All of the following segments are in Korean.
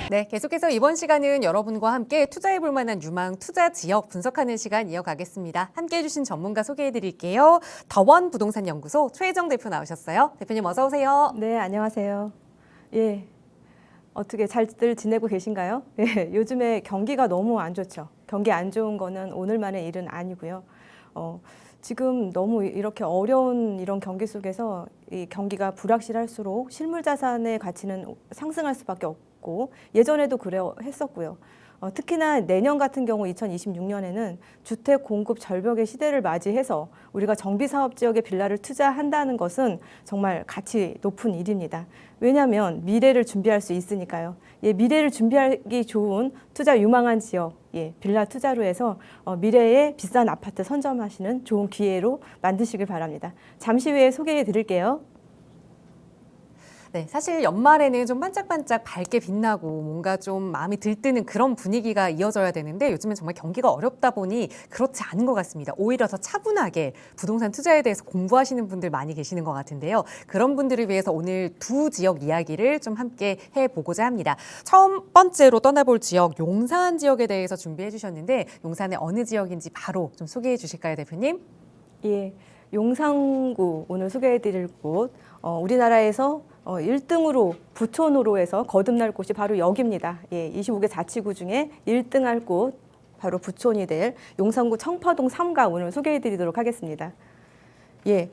네, 계속해서 이번 시간은 여러분과 함께 투자해볼 만한 유망 투자 지역 분석하는 시간 이어가겠습니다. 함께 해주신 전문가 소개해드릴게요. 더원 부동산 연구소 최혜정 대표 나오셨어요. 대표님 어서 오세요. 네, 안녕하세요. 예, 어떻게 잘들 지내고 계신가요? 예, 요즘에 경기가 너무 안 좋죠. 경기 안 좋은 거는 오늘만의 일은 아니고요. 지금 너무 이렇게 어려운 이런 경기 속에서 이 경기가 불확실할수록 실물 자산의 가치는 상승할 수밖에 없고 예전에도 그래 했었고요. 특히나 내년 같은 경우 2026년에는 주택 공급 절벽의 시대를 맞이해서 우리가 정비사업 지역에 빌라를 투자한다는 것은 정말 가치 높은 일입니다. 왜냐하면 미래를 준비할 수 있으니까요. 예, 미래를 준비하기 좋은 투자 유망한 지역, 예, 빌라 투자로 해서 미래의 비싼 아파트 선점하시는 좋은 기회로 만드시길 바랍니다. 잠시 후에 소개해 드릴게요. 네, 사실 연말에는 좀 반짝반짝 밝게 빛나고 뭔가 좀 마음이 들뜨는 그런 분위기가 이어져야 되는데 요즘은 정말 경기가 어렵다 보니 그렇지 않은 것 같습니다. 오히려 더 차분하게 부동산 투자에 대해서 공부하시는 분들 많이 계시는 것 같은데요. 그런 분들을 위해서 오늘 두 지역 이야기를 좀 함께 해보고자 합니다. 첫 번째로 떠나볼 지역 용산 지역에 대해서 준비해 주셨는데 용산의 어느 지역인지 바로 좀 소개해 주실까요, 대표님? 예, 용산구 오늘 소개해 드릴 곳, 우리나라에서 1등으로 부촌으로 해서 거듭날 곳이 바로 여기입니다. 예, 25개 자치구 중에 1등할 곳 바로 부촌이 될 용산구 청파동 3가 오늘 소개해 드리도록 하겠습니다. 예,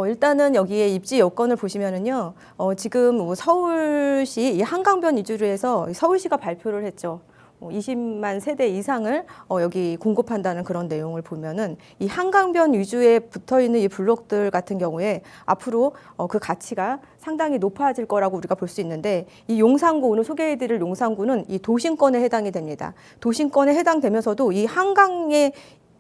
일단은 여기에 입지 여건을 보시면은요, 지금 서울시 이 한강변 위주로 해서 서울시가 발표를 했죠. 20만 세대 이상을 여기 공급한다는 그런 내용을 보면은 이 한강변 위주에 붙어 있는 이 블록들 같은 경우에 앞으로 그 가치가 상당히 높아질 거라고 우리가 볼 수 있는데 이 용산구 오늘 소개해드릴 용산구는 이 도심권에 해당이 됩니다. 도심권에 해당되면서도 이 한강에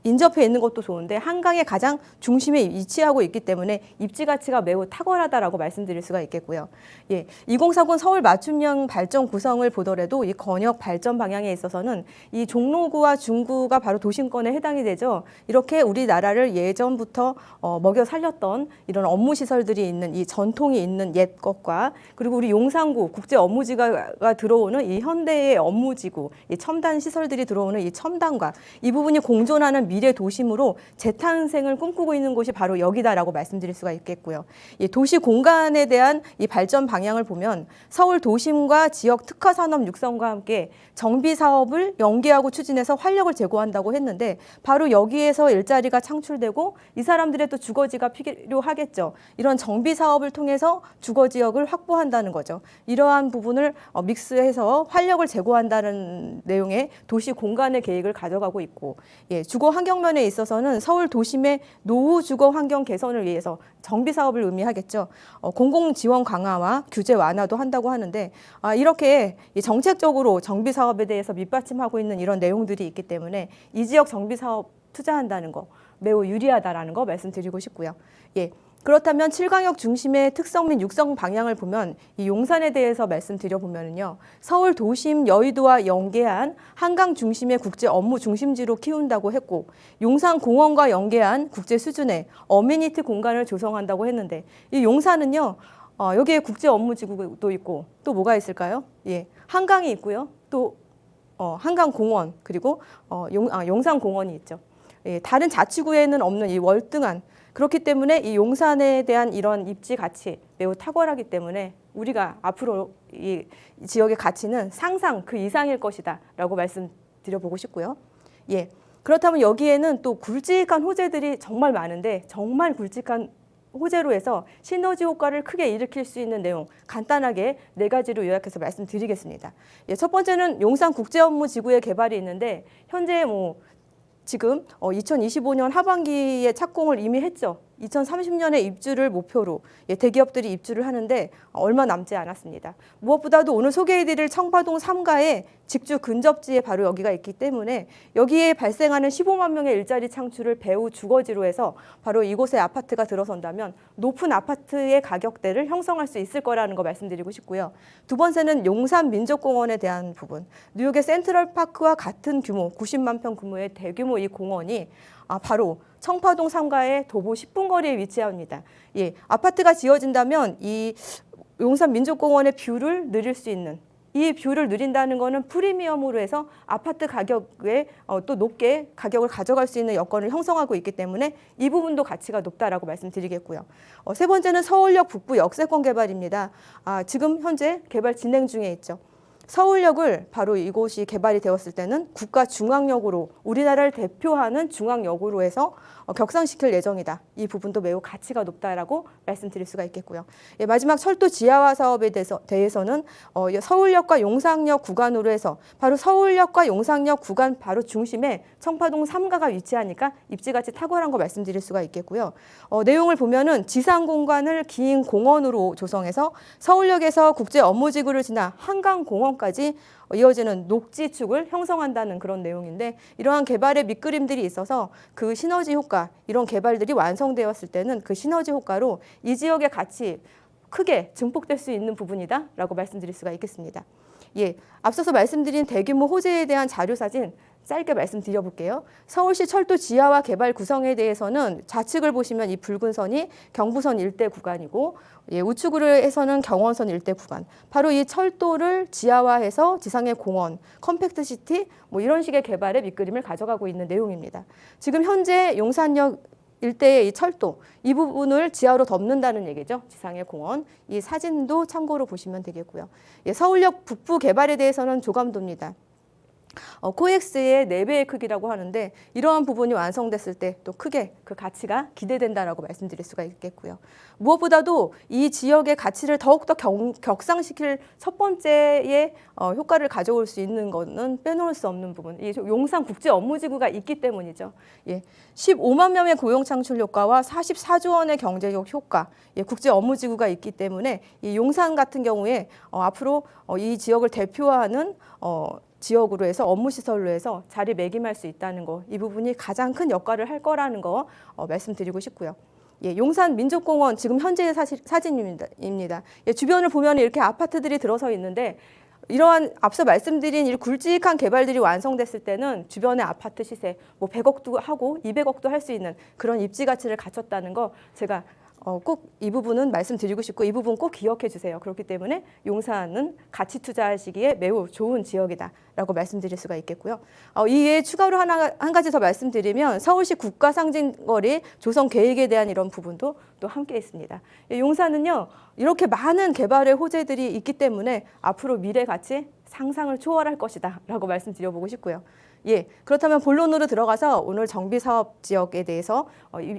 인접해 있는 것도 좋은데 한강의 가장 중심에 위치하고 있기 때문에 입지 가치가 매우 탁월하다라고 말씀드릴 수가 있겠고요. 예, 2040 서울 맞춤형 발전 구성을 보더라도 이 권역 발전 방향에 있어서는 이 종로구와 중구가 바로 도심권에 해당이 되죠. 이렇게 우리나라를 예전부터 먹여 살렸던 이런 업무 시설들이 있는 이 전통이 있는 옛 것과 그리고 우리 용산구 국제 업무지가 들어오는 이 현대의 업무지구, 이 첨단 시설들이 들어오는 이 첨단과 이 부분이 공존하는 미래 도심으로 재탄생을 꿈꾸고 있는 곳이 바로 여기다라고 말씀드릴 수가 있겠고요. 이 도시 공간에 대한 이 발전 방향을 보면 서울 도심과 지역 특화 산업 육성과 함께 정비 사업을 연계하고 추진해서 활력을 제고한다고 했는데 바로 여기에서 일자리가 창출되고 이 사람들의 또 주거지가 필요하겠죠. 이런 정비 사업을 통해서 주거 지역을 확보한다는 거죠. 이러한 부분을 믹스해서 활력을 제고한다는 내용의 도시 공간의 계획을 가져가고 있고, 예, 주거 환경면에 있어서는 서울 도심의 노후 주거 환경 개선을 위해서 정비 사업을 의미하겠죠. 공공 지원 강화와 규제 완화도 한다고 하는데 이렇게 정책적으로 정비 사업에 대해서 밑받침하고 있는 이런 내용들이 있기 때문에 이 지역 정비 사업 투자한다는 거 매우 유리하다라는 거 말씀드리고 싶고요. 예. 그렇다면 7광역 중심의 특성 및 육성 방향을 보면 이 용산에 대해서 말씀드려보면요. 서울 도심 여의도와 연계한 한강 중심의 국제 업무 중심지로 키운다고 했고 용산 공원과 연계한 국제 수준의 어메니티 공간을 조성한다고 했는데 이 용산은요. 여기에 국제 업무지구도 있고 또 뭐가 있을까요? 예, 한강이 있고요. 또 한강 공원 그리고 용산 공원이 있죠. 예, 다른 자치구에는 없는 이 월등한 그렇기 때문에 이 용산에 대한 이런 입지 가치 매우 탁월하기 때문에 우리가 앞으로 이 지역의 가치는 상상 그 이상일 것이다라고 말씀드려보고 싶고요. 예, 그렇다면 여기에는 또 굵직한 호재들이 정말 많은데 정말 굵직한 호재로 해서 시너지 효과를 크게 일으킬 수 있는 내용 간단하게 4가지로 요약해서 말씀드리겠습니다. 예, 첫 번째는 용산국제업무지구의 개발이 있는데 현재 지금 2025년 하반기에 착공을 이미 했죠. 2030년에 입주를 목표로 대기업들이 입주를 하는데 얼마 남지 않았습니다. 무엇보다도 오늘 소개해드릴 청파동 3가의 직주 근접지에 바로 여기가 있기 때문에 여기에 발생하는 15만 명의 일자리 창출을 배후 주거지로 해서 바로 이곳에 아파트가 들어선다면 높은 아파트의 가격대를 형성할 수 있을 거라는 거 말씀드리고 싶고요. 두 번째는 용산 민족공원에 대한 부분. 뉴욕의 센트럴파크와 같은 규모, 90만 평 규모의 대규모 이 공원이 바로 청파동 3가의 도보 10분 거리에 위치합니다. 예, 아파트가 지어진다면 이 용산 민족공원의 뷰를 누릴 수 있는 이 뷰를 누린다는 거는 프리미엄으로 해서 아파트 가격에 또 높게 가격을 가져갈 수 있는 여건을 형성하고 있기 때문에 이 부분도 가치가 높다라고 말씀드리겠고요. 세 번째는 서울역 북부 역세권 개발입니다. 지금 현재 개발 진행 중에 있죠. 서울역을 바로 이곳이 개발이 되었을 때는 국가 중앙역으로 우리나라를 대표하는 중앙역으로 해서 격상시킬 예정이다. 이 부분도 매우 가치가 높다라고 말씀드릴 수가 있겠고요. 마지막 철도 지하화 사업에 대해서는 서울역과 용산역 구간으로 해서 바로 서울역과 용산역 구간 바로 중심에 청파동 3가가 위치하니까 입지가치 탁월한 거 말씀드릴 수가 있겠고요. 내용을 보면은 지상 공간을 긴 공원으로 조성해서 서울역에서 국제 업무지구를 지나 한강공원까지 이어지는 녹지축을 형성한다는 그런 내용인데 이러한 개발의 밑그림들이 있어서 그 시너지 효과, 이런 개발들이 완성되었을 때는 그 시너지 효과로 이 지역의 가치 크게 증폭될 수 있는 부분이다라고 말씀드릴 수가 있겠습니다. 앞서서 말씀드린 대규모 호재에 대한 자료사진 짧게 말씀드려볼게요. 서울시 철도 지하화 개발 구성에 대해서는 좌측을 보시면 이 붉은 선이 경부선 일대 구간이고 우측으로 해서는 경원선 일대 구간. 바로 이 철도를 지하화해서 지상의 공원, 컴팩트시티 이런 식의 개발의 밑그림을 가져가고 있는 내용입니다. 지금 현재 용산역 일대의 이 철도, 이 부분을 지하로 덮는다는 얘기죠. 지상의 공원. 이 사진도 참고로 보시면 되겠고요. 서울역 북부 개발에 대해서는 조감도입니다. 코엑스의 4배의 크기라고 하는데 이러한 부분이 완성됐을 때 또 크게 그 가치가 기대된다라고 말씀드릴 수가 있겠고요. 무엇보다도 이 지역의 가치를 더욱더 격상시킬 첫 번째의 효과를 가져올 수 있는 것은 빼놓을 수 없는 부분. 이 용산 국제 업무지구가 있기 때문이죠. 15만 명의 고용 창출 효과와 44조 원의 경제적 효과, 국제 업무지구가 있기 때문에 이 용산 같은 경우에 앞으로 이 지역을 대표하는 지역으로 해서 업무시설로 해서 자리매김할 수 있다는 거, 이 부분이 가장 큰 역할을 할 거라는 거 말씀드리고 싶고요. 용산 민족공원 지금 현재의 사진입니다. 주변을 보면 이렇게 아파트들이 들어서 있는데 이러한 앞서 말씀드린 이 굵직한 개발들이 완성됐을 때는 주변의 아파트 시세 100억도 하고 200억도 할 수 있는 그런 입지 가치를 갖췄다는 거 제가 꼭 이 부분은 말씀드리고 싶고 이 부분 꼭 기억해 주세요. 그렇기 때문에 용산은 가치 투자하시기에 매우 좋은 지역이다라고 말씀드릴 수가 있겠고요. 이에 추가로 한 가지 더 말씀드리면 서울시 국가상징거리 조성 계획에 대한 이런 부분도 또 함께 있습니다. 용산은요 이렇게 많은 개발의 호재들이 있기 때문에 앞으로 미래 가치 상상을 초월할 것이다 라고 말씀드려보고 싶고요. 그렇다면 본론으로 들어가서 오늘 정비사업 지역에 대해서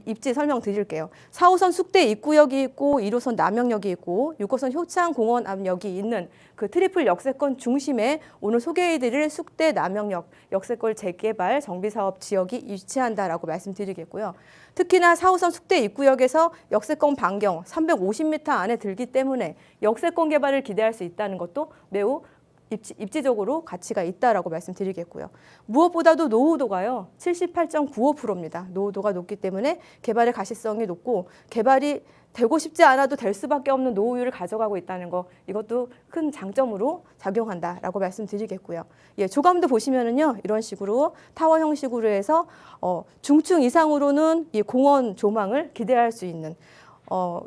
입지 설명드릴게요. 4호선 숙대 입구역이 있고 1호선 남영역이 있고 6호선 효창공원 앞역이 있는 그 트리플 역세권 중심에 오늘 소개해드릴 숙대 남영역 역세권 재개발 정비사업 지역이 위치한다라고 말씀드리겠고요. 특히나 4호선 숙대 입구역에서 역세권 반경 350m 안에 들기 때문에 역세권 개발을 기대할 수 있다는 것도 매우 입지적으로 가치가 있다라고 말씀드리겠고요. 무엇보다도 노후도가요 78.95%입니다. 노후도가 높기 때문에 개발의 가시성이 높고 개발이 되고 싶지 않아도 될 수밖에 없는 노후율을 가져가고 있다는 거, 이것도 큰 장점으로 작용한다라고 말씀드리겠고요. 조감도 보시면은요 이런 식으로 타워 형식으로 해서 중층 이상으로는 이 공원 조망을 기대할 수 있는.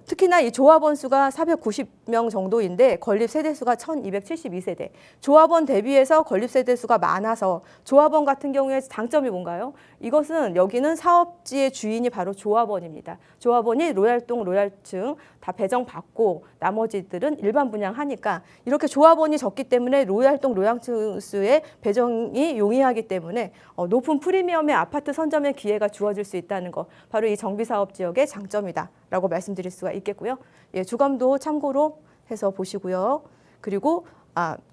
특히나 이 조합원 수가 490명 정도인데 건립 세대 수가 1272세대. 조합원 대비해서 건립 세대 수가 많아서 조합원 같은 경우에 장점이 뭔가요? 이것은 여기는 사업지의 주인이 바로 조합원입니다. 조합원이 로얄동, 로얄층 다 배정받고 나머지들은 일반 분양하니까 이렇게 조합원이 적기 때문에 로얄동, 로얄층수의 배정이 용이하기 때문에 높은 프리미엄의 아파트 선점의 기회가 주어질 수 있다는 거, 바로 이 정비사업 지역의 장점이다라고 말씀드릴 수가 있겠고요. 주감도 참고로 해서 보시고요. 그리고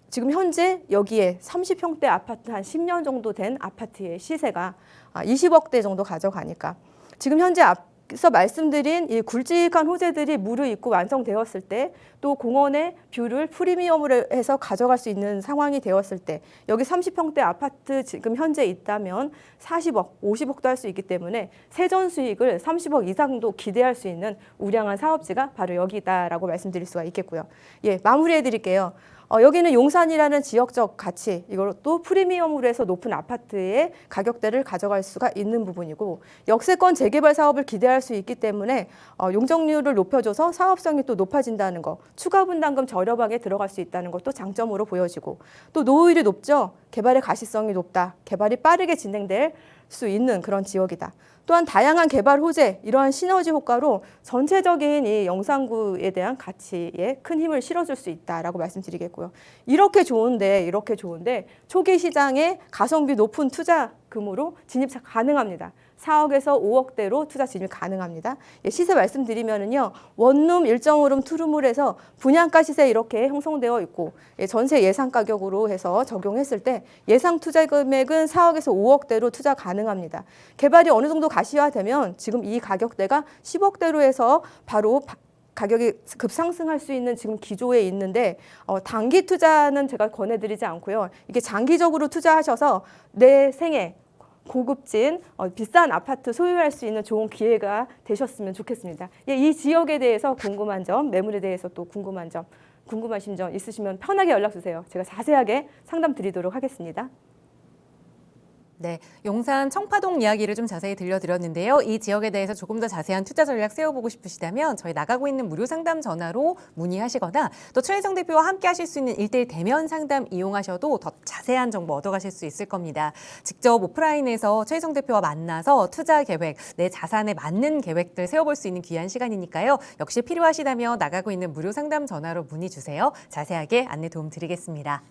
지금 현재 여기에 30평대 아파트 한 10년 정도 된 아파트의 시세가 20억대 정도 가져가니까 지금 현재 앞서 말씀드린 이 굵직한 호재들이 무르익고 완성되었을 때, 또 공원의 뷰를 프리미엄으로 해서 가져갈 수 있는 상황이 되었을 때, 여기 30평대 아파트 지금 현재 있다면 40억, 50억도 할 수 있기 때문에 세전 수익을 30억 이상도 기대할 수 있는 우량한 사업지가 바로 여기다라고 말씀드릴 수가 있겠고요. 마무리해 드릴게요. 여기는 용산이라는 지역적 가치, 이것도 프리미엄으로 해서 높은 아파트의 가격대를 가져갈 수가 있는 부분이고 역세권 재개발 사업을 기대할 수 있기 때문에 용적률을 높여줘서 사업성이 또 높아진다는 거, 추가 분담금 저렴하게 들어갈 수 있다는 것도 장점으로 보여지고 또 노후율이 높죠. 개발의 가시성이 높다. 개발이 빠르게 진행될 수 있는 그런 지역이다. 또한 다양한 개발 호재, 이러한 시너지 효과로 전체적인 이 영산구에 대한 가치에 큰 힘을 실어줄 수 있다라고 말씀드리겠고요. 이렇게 좋은데 초기 시장에 가성비 높은 투자금으로 진입 가능합니다. 4억에서 5억대로 투자 진입 가능합니다. 시세 말씀드리면은요, 원룸, 일정후룸, 투룸을 분양가 시세 이렇게 형성되어 있고 전세 예상 가격으로 해서 적용했을 때 예상 투자 금액은 4억에서 5억대로 투자 가능합니다. 개발이 어느 정도 가시화되면 지금 이 가격대가 10억대로 해서 바로 가격이 급상승할 수 있는 지금 기조에 있는데 단기 투자는 제가 권해드리지 않고요. 이게 장기적으로 투자하셔서 내 생애 고급진 비싼 아파트 소유할 수 있는 좋은 기회가 되셨으면 좋겠습니다. 이 지역에 대해서 궁금한 점, 매물에 대해서 또 궁금하신 점 있으시면 편하게 연락 주세요. 제가 자세하게 상담 드리도록 하겠습니다. 네, 용산 청파동 이야기를 좀 자세히 들려드렸는데요. 이 지역에 대해서 조금 더 자세한 투자 전략 세워보고 싶으시다면 저희 나가고 있는 무료 상담 전화로 문의하시거나 또 최혜정 대표와 함께 하실 수 있는 1:1 대면 상담 이용하셔도 더 자세한 정보 얻어가실 수 있을 겁니다. 직접 오프라인에서 최혜정 대표와 만나서 투자 계획, 내 자산에 맞는 계획들 세워볼 수 있는 귀한 시간이니까요. 역시 필요하시다면 나가고 있는 무료 상담 전화로 문의 주세요. 자세하게 안내 도움 드리겠습니다.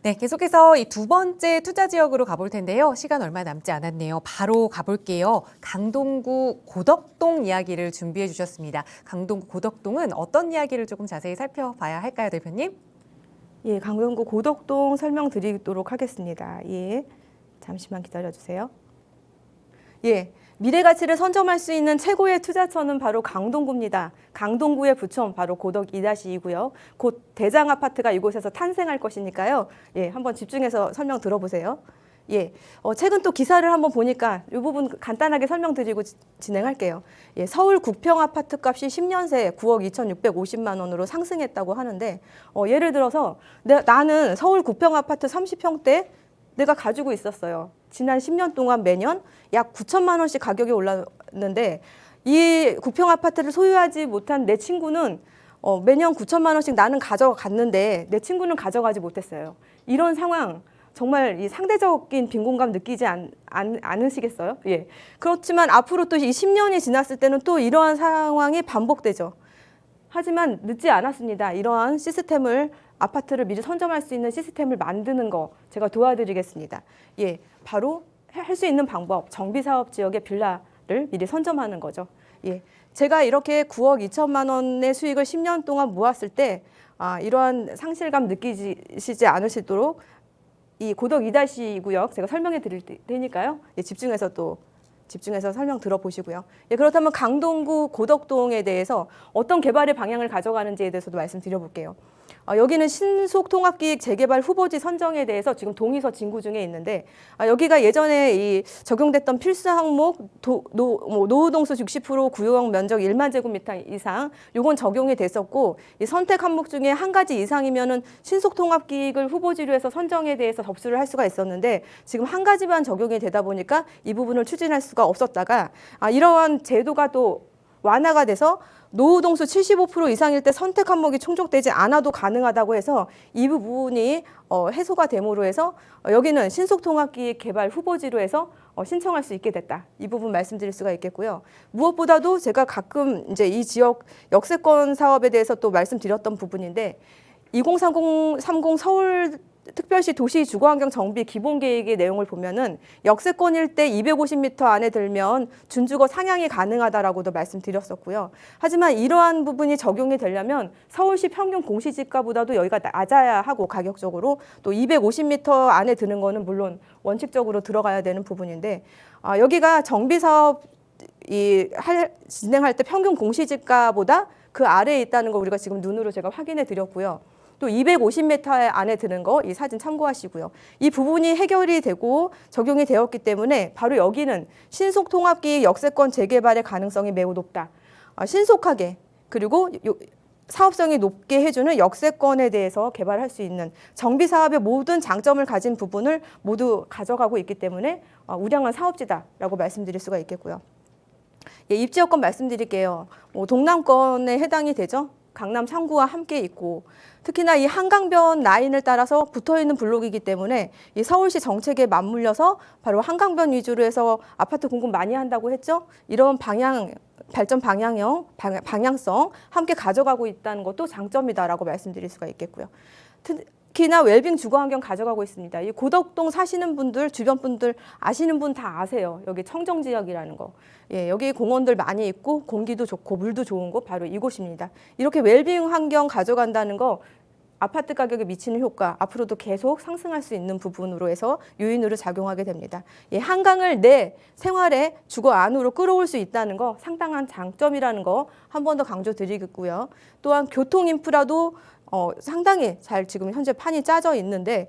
네, 계속해서 이 두 번째 투자 지역으로 가볼 텐데요. 시간 얼마 남지 않았네요. 바로 가볼게요. 강동구 고덕동 이야기를 준비해 주셨습니다. 강동구 고덕동은 어떤 이야기를 조금 자세히 살펴봐야 할까요, 대표님? 예, 강동구 고덕동 설명드리도록 하겠습니다. 예, 잠시만 기다려주세요. 예. 미래 가치를 선점할 수 있는 최고의 투자처는 바로 강동구입니다. 강동구의 부촌 바로 고덕 2-2고요. 곧 대장 아파트가 이곳에서 탄생할 것이니까요. 예, 한번 집중해서 설명 들어보세요. 예, 최근 또 기사를 한번 보니까 이 부분 간단하게 설명드리고 진행할게요. 예, 서울 국평 아파트 값이 10년 새 9억 2,650만 원으로 상승했다고 하는데 예를 들어서 나는 서울 국평 아파트 30평대 내가 가지고 있었어요. 지난 10년 동안 매년 약 9천만 원씩 가격이 올랐는데 이 국평 아파트를 소유하지 못한 내 친구는 매년 9천만 원씩 나는 가져갔는데 내 친구는 가져가지 못했어요. 이런 상황 정말 이 상대적인 빈곤감 느끼지 않으시겠어요? 예. 그렇지만 앞으로 또 이 10년이 지났을 때는 또 이러한 상황이 반복되죠. 하지만 늦지 않았습니다. 이러한 시스템을 아파트를 미리 선점할 수 있는 시스템을 만드는 거 제가 도와드리겠습니다. 예, 바로 할 수 있는 방법, 정비사업 지역의 빌라를 미리 선점하는 거죠. 예, 제가 이렇게 9억 2천만 원의 수익을 10년 동안 모았을 때 이러한 상실감 느끼시지 않으시도록 이 고덕 2-2구역 제가 설명해 드릴 테니까요. 예, 집중해서 설명 들어보시고요. 예, 그렇다면 강동구 고덕동에 대해서 어떤 개발의 방향을 가져가는지에 대해서도 말씀드려볼게요. 여기는 신속통합기획 재개발 후보지 선정에 대해서 지금 동의서 진구 중에 있는데 여기가 예전에 이 적용됐던 필수 항목 노후동수 60% 구역 면적 1만 제곱미터 이상 요건 적용이 됐었고 이 선택 항목 중에 한 가지 이상이면은 신속통합기획을 후보지로 해서 선정에 대해서 접수를 할 수가 있었는데 지금 한 가지만 적용이 되다 보니까 이 부분을 추진할 수가 없었다가 이러한 제도가 또 완화가 돼서 노후동수 75% 이상일 때 선택 항목이 충족되지 않아도 가능하다고 해서 이 부분이 해소가 됨으로 해서 여기는 신속통합기획 개발 후보지로 해서 신청할 수 있게 됐다. 이 부분 말씀드릴 수가 있겠고요. 무엇보다도 제가 가끔 이제 이 지역 역세권 사업에 대해서 또 말씀드렸던 부분인데 2030 서울 특별시 도시 주거환경 정비 기본계획의 내용을 보면은 역세권 일대 250m 안에 들면 준주거 상향이 가능하다라고도 말씀드렸었고요. 하지만 이러한 부분이 적용이 되려면 서울시 평균 공시지가보다도 여기가 낮아야 하고 가격적으로 또 250m 안에 드는 거는 물론 원칙적으로 들어가야 되는 부분인데 여기가 정비사업 진행할 때 평균 공시지가보다 그 아래에 있다는 거 우리가 지금 눈으로 제가 확인해 드렸고요. 또 250m 안에 드는 거 이 사진 참고하시고요. 이 부분이 해결이 되고 적용이 되었기 때문에 바로 여기는 신속통합기획 역세권 재개발의 가능성이 매우 높다. 신속하게 그리고 사업성이 높게 해주는 역세권에 대해서 개발할 수 있는 정비 사업의 모든 장점을 가진 부분을 모두 가져가고 있기 때문에 우량한 사업지다라고 말씀드릴 수가 있겠고요. 예, 입지 여건 말씀드릴게요. 동남권에 해당이 되죠. 강남 3구와 함께 있고 특히나 이 한강변 라인을 따라서 붙어있는 블록이기 때문에 이 서울시 정책에 맞물려서 바로 한강변 위주로 해서 아파트 공급 많이 한다고 했죠. 이런 발전 방향성 함께 가져가고 있다는 것도 장점이다라고 말씀드릴 수가 있겠고요. 특히나 웰빙 주거환경 가져가고 있습니다. 이 고덕동 사시는 분들, 주변 분들 아시는 분 다 아세요. 여기 청정지역이라는 거. 예, 여기 공원들 많이 있고 공기도 좋고 물도 좋은 곳 바로 이곳입니다. 이렇게 웰빙 환경 가져간다는 거 아파트 가격에 미치는 효과 앞으로도 계속 상승할 수 있는 부분으로 해서 요인으로 작용하게 됩니다. 예, 한강을 내 생활의 주거 안으로 끌어올 수 있다는 거 상당한 장점이라는 거 한 번 더 강조드리겠고요. 또한 교통 인프라도 상당히 잘 지금 현재 판이 짜져 있는데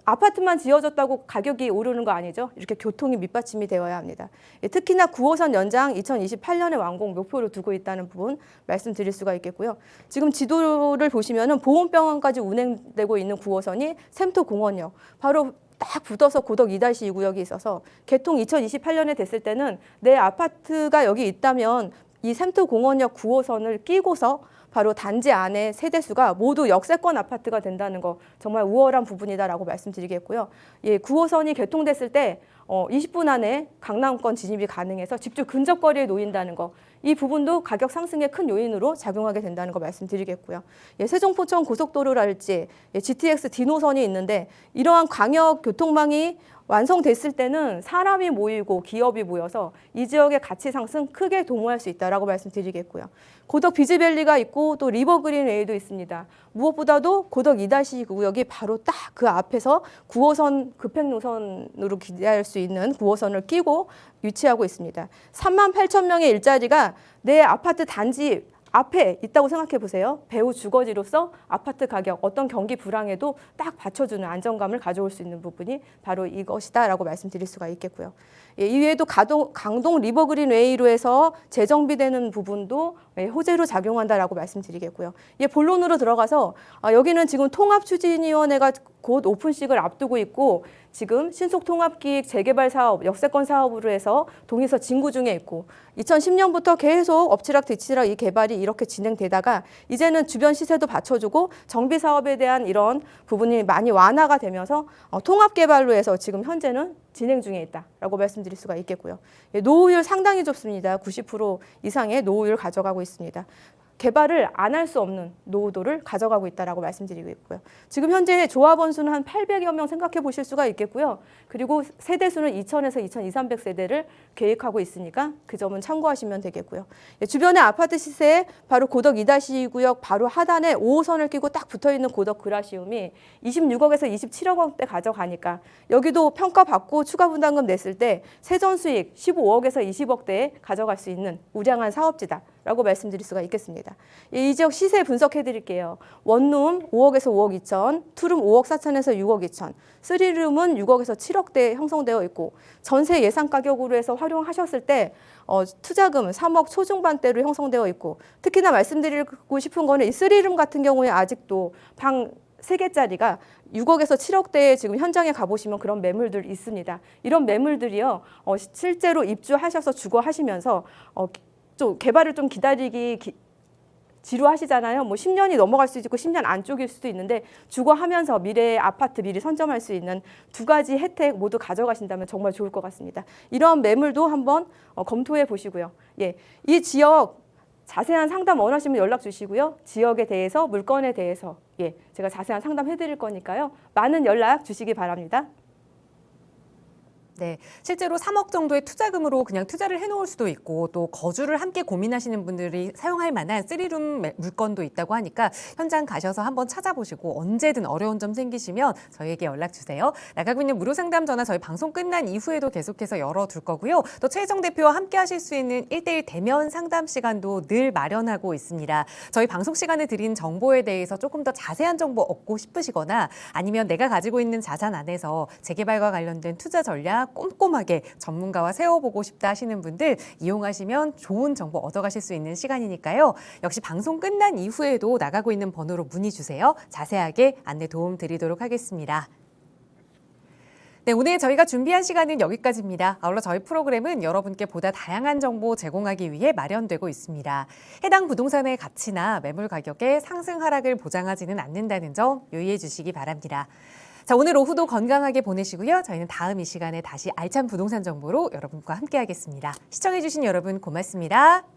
아파트만 지어졌다고 가격이 오르는 거 아니죠? 이렇게 교통이 밑받침이 되어야 합니다. 예, 특히나 9호선 연장 2028년에 완공 목표로 두고 있다는 부분 말씀드릴 수가 있겠고요. 지금 지도를 보시면은 보온병원까지 운행되고 있는 9호선이 샘토공원역 바로 딱 붙어서 고덕 2-2 구역이 있어서 개통 2028년에 됐을 때는 내 아파트가 여기 있다면 이 샘토공원역 9호선을 끼고서 바로 단지 안에 세대수가 모두 역세권 아파트가 된다는 거 정말 우월한 부분이다라고 말씀드리겠고요. 예, 9호선이 개통됐을 때 20분 안에 강남권 진입이 가능해서 집주 근접거리에 놓인다는 거. 이 부분도 가격 상승의 큰 요인으로 작용하게 된다는 거 말씀드리겠고요. 예, 세종포천 고속도로랄지 GTX D노선이 있는데 이러한 광역 교통망이 완성됐을 때는 사람이 모이고 기업이 모여서 이 지역의 가치 상승 크게 도모할 수 있다라고 말씀드리겠고요. 고덕 비즈밸리가 있고 또 리버그린 웨이도 있습니다. 무엇보다도 고덕 2-2 구역이 바로 딱 그 앞에서 9호선 급행 노선으로 기대할 수 있는 9호선을 끼고 위치하고 있습니다. 38,000명의 일자리가 내 아파트 단지 앞에 있다고 생각해 보세요. 배후 주거지로서 아파트 가격, 어떤 경기 불황에도 딱 받쳐주는 안정감을 가져올 수 있는 부분이 바로 이것이다라고 말씀드릴 수가 있겠고요. 예, 이외에도 강동 리버그린 웨이로 해서 재정비되는 부분도 호재로 작용한다라고 말씀드리겠고요. 예, 본론으로 들어가서 여기는 지금 통합추진위원회가 곧 오픈식을 앞두고 있고 지금 신속통합기획 재개발 사업, 역세권 사업으로 해서 동의서 진구 중에 있고 2010년부터 계속 엎치락뒤치락 이 개발이 이렇게 진행되다가 이제는 주변 시세도 받쳐주고 정비 사업에 대한 이런 부분이 많이 완화가 되면서 통합개발로 해서 지금 현재는 진행 중에 있다라고 말씀드릴 수가 있겠고요. 예, 노후율 상당히 좋습니다. 90% 이상의 노후율 가져가고 있습니다. 개발을 안 할 수 없는 노후도를 가져가고 있다라고 말씀드리고 있고요. 지금 현재 조합원 수는 한 800여 명 생각해 보실 수가 있겠고요. 그리고 세대 수는 2,000에서 2,200, 300세대를 계획하고 있으니까 그 점은 참고하시면 되겠고요. 예, 주변의 아파트 시세에 바로 고덕 2-2 구역 바로 하단에 5호선을 끼고 딱 붙어있는 고덕 그라시움이 26억에서 27억 원대 가져가니까 여기도 평가받고 추가 분담금 냈을 때 세전 수익 15억에서 20억대에 가져갈 수 있는 우량한 사업지다라고 말씀드릴 수가 있겠습니다. 이 지역 시세 분석해 드릴게요. 원룸 5억에서 5억 2천, 투룸 5억 4천에서 6억 2천, 쓰리룸은 6억에서 7억대 형성되어 있고 전세 예상 가격으로 해서 활용하셨을 때 투자금은 3억 초중반대로 형성되어 있고 특히나 말씀드리고 싶은 거는 이 쓰리룸 같은 경우에 아직도 방 3개짜리가 6억에서 7억대에 지금 현장에 가보시면 그런 매물들 있습니다. 이런 매물들이요, 실제로 입주하셔서 주거하시면서 좀 개발을 좀 기다리기 지루하시잖아요. 뭐 10년이 넘어갈 수도 있고 10년 안쪽일 수도 있는데 주거하면서 미래의 아파트 미리 선점할 수 있는 두 가지 혜택 모두 가져가신다면 정말 좋을 것 같습니다. 이런 매물도 한번 검토해 보시고요. 예, 이 지역 자세한 상담 원하시면 연락 주시고요. 지역에 대해서 물건에 대해서 제가 자세한 상담 해드릴 거니까요. 많은 연락 주시기 바랍니다. 네, 실제로 3억 정도의 투자금으로 그냥 투자를 해놓을 수도 있고 또 거주를 함께 고민하시는 분들이 사용할 만한 3룸 물건도 있다고 하니까 현장 가셔서 한번 찾아보시고 언제든 어려운 점 생기시면 저희에게 연락 주세요. 나가고 있는 무료 상담 전화 저희 방송 끝난 이후에도 계속해서 열어둘 거고요. 또 최혜정 대표와 함께 하실 수 있는 1대1 대면 상담 시간도 늘 마련하고 있습니다. 저희 방송 시간에 드린 정보에 대해서 조금 더 자세한 정보 얻고 싶으시거나 아니면 내가 가지고 있는 자산 안에서 재개발과 관련된 투자 전략 하나하나 꼼꼼하게 전문가와 세워보고 싶다 하시는 분들 이용하시면 좋은 정보 얻어가실 수 있는 시간이니까요. 역시 방송 끝난 이후에도 나가고 있는 번호로 문의 주세요. 자세하게 안내 도움 드리도록 하겠습니다. 네, 오늘 저희가 준비한 시간은 여기까지입니다. 아울러 저희 프로그램은 여러분께 보다 다양한 정보 제공하기 위해 마련되고 있습니다. 해당 부동산의 가치나 매물 가격의 상승 하락을 보장하지는 않는다는 점 유의해 주시기 바랍니다. 자, 오늘 오후도 건강하게 보내시고요. 저희는 다음 이 시간에 다시 알찬 부동산 정보로 여러분과 함께하겠습니다. 시청해 주신 여러분 고맙습니다.